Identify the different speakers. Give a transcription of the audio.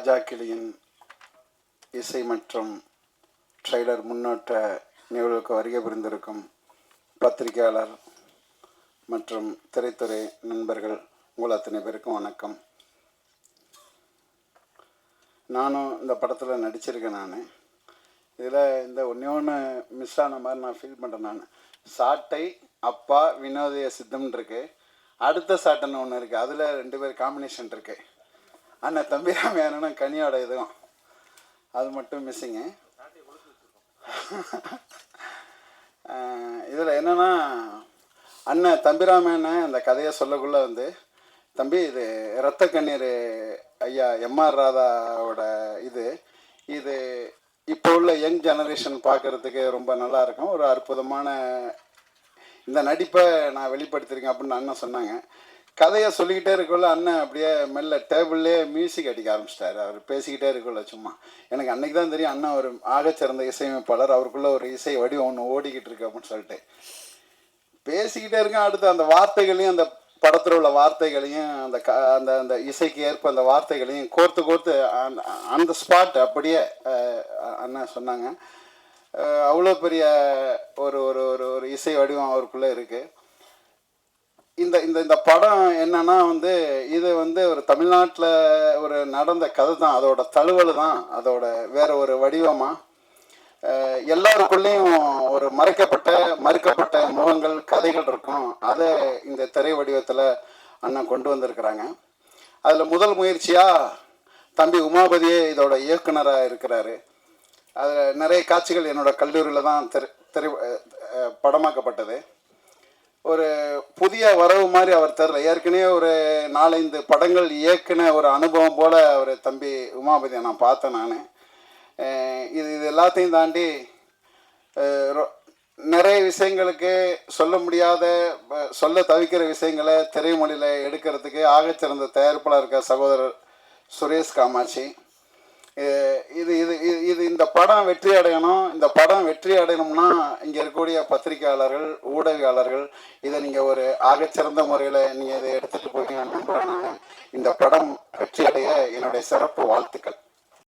Speaker 1: ராஜா கிளியின் இசை மற்றும் ட்ரெய்லர் முன்னோட்ட நிகழ்வுக்கு வருகை புரிந்திருக்கும் பத்திரிகையாளர் மற்றும் திரைத்துறை நண்பர்கள் உங்கள் அத்தனை பேருக்கும் வணக்கம். நானும் இந்த படத்தில் நடிச்சிருக்கேன். நான் இதில் இந்த ஒன்று மிஸ் ஆன மாதிரி நான் ஃபீல் பண்ணுறேன். நான் சாட்டை அப்பா வினோதய சித்தம்னு இருக்கு, அடுத்த சாட்டைன்னு ஒன்று இருக்குது, அதில் 2 பேர் காம்பினேஷன் இருக்குது. அண்ணன் தம்பிராமையானும் கனியோட இதுவும் அது மட்டும் மிஸ்ஸிங்கு. இதில் என்னென்னா, அண்ணன் தம்பிராமையான இந்த கதையை சொல்லக்குள்ளே தம்பி இது இரத்த கண்ணீர் ஐயா எம்ஆர் ராதாவோட இது இப்போ உள்ள யங் ஜெனரேஷன் பார்க்குறதுக்கு ரொம்ப நல்லாயிருக்கும், ஒரு அற்புதமான இந்த நடிப்பை நான் வெளிப்படுத்தியிருக்கேன் அப்படின்னு அண்ணன் சொன்னாங்க. கதையை சொல்லிக்கிட்டே இருக்கக்குள்ள அண்ணன் அப்படியே மெல்ல டேபிள்லேயே மியூசிக் அடிக்க ஆரம்பிச்சிட்டாரு. அவர் பேசிக்கிட்டே இருக்கக்குள்ள சும்மா எனக்கு அன்றைக்கி தான் தெரியும் அண்ணன் ஒரு ஆகச்சிறந்த இசையமைப்பாளர், அவருக்குள்ளே ஒரு இசை வடிவம் ஒன்று ஓடிக்கிட்டு இருக்கு அப்படின்னு சொல்லிட்டு பேசிக்கிட்டே இருக்கேன். அடுத்து அந்த வார்த்தைகளையும், அந்த படத்தில் உள்ள வார்த்தைகளையும், அந்த அந்த இசைக்கு ஏற்ப அந்த வார்த்தைகளையும் கோர்த்து அந்த ஸ்பாட் அப்படியே அண்ணன் சொன்னாங்க. அவ்வளோ பெரிய ஒரு ஒரு ஒரு இசை வடிவம் அவருக்குள்ளே இருக்குது. இந்த இந்த இந்த படம் என்னன்னா இது ஒரு தமிழ்நாட்டில் ஒரு நடந்த கதை தான், அதோட தழுவல் தான், அதோட வேற ஒரு வடிவமாக எல்லாருக்குள்ளேயும் ஒரு மறுக்கப்பட்ட முகங்கள், கதைகள் இருக்கும். அதை இந்த திரை வடிவத்தில் அண்ணன் கொண்டு வந்திருக்கிறாங்க. அதில் முதல் முயற்சியாக தம்பி உமாபதியே இதோட இயக்குனராக இருக்கிறாரு. அதில் நிறைய காட்சிகள் என்னோட கல்லூரியில் தான் படமாக்கப்பட்டது. ஒரு புதிய வரவு மாதிரி அவர் தெரில, ஏற்கனவே ஒரு 4-5 படங்கள் இயக்குன ஒரு அனுபவம் போல் அவர் தம்பி உமாபதியை நான் பார்த்தேன். நான் இது எல்லாத்தையும் தாண்டி நிறைய விஷயங்களுக்கு சொல்ல தவிக்கிற விஷயங்களை திரைமொழியில் எடுக்கிறதுக்கு ஆகச்சிறந்த தயாரிப்பாளர் இருக்க சகோதரர் சுரேஷ் காமாட்சி. இந்த படம் வெற்றி அடையணும். இந்த படம் வெற்றி அடையணும்னா இங்கே இருக்கக்கூடிய பத்திரிகையாளர்கள், ஊடகவியாளர்கள் இதை நீங்கள் ஒரு ஆகச்சிறந்த முறையில் நீங்கள் இதை எடுத்துகிட்டு போய் இந்த படம் வெற்றி அடைய என்னுடைய சிறப்பு வாழ்த்துக்கள்.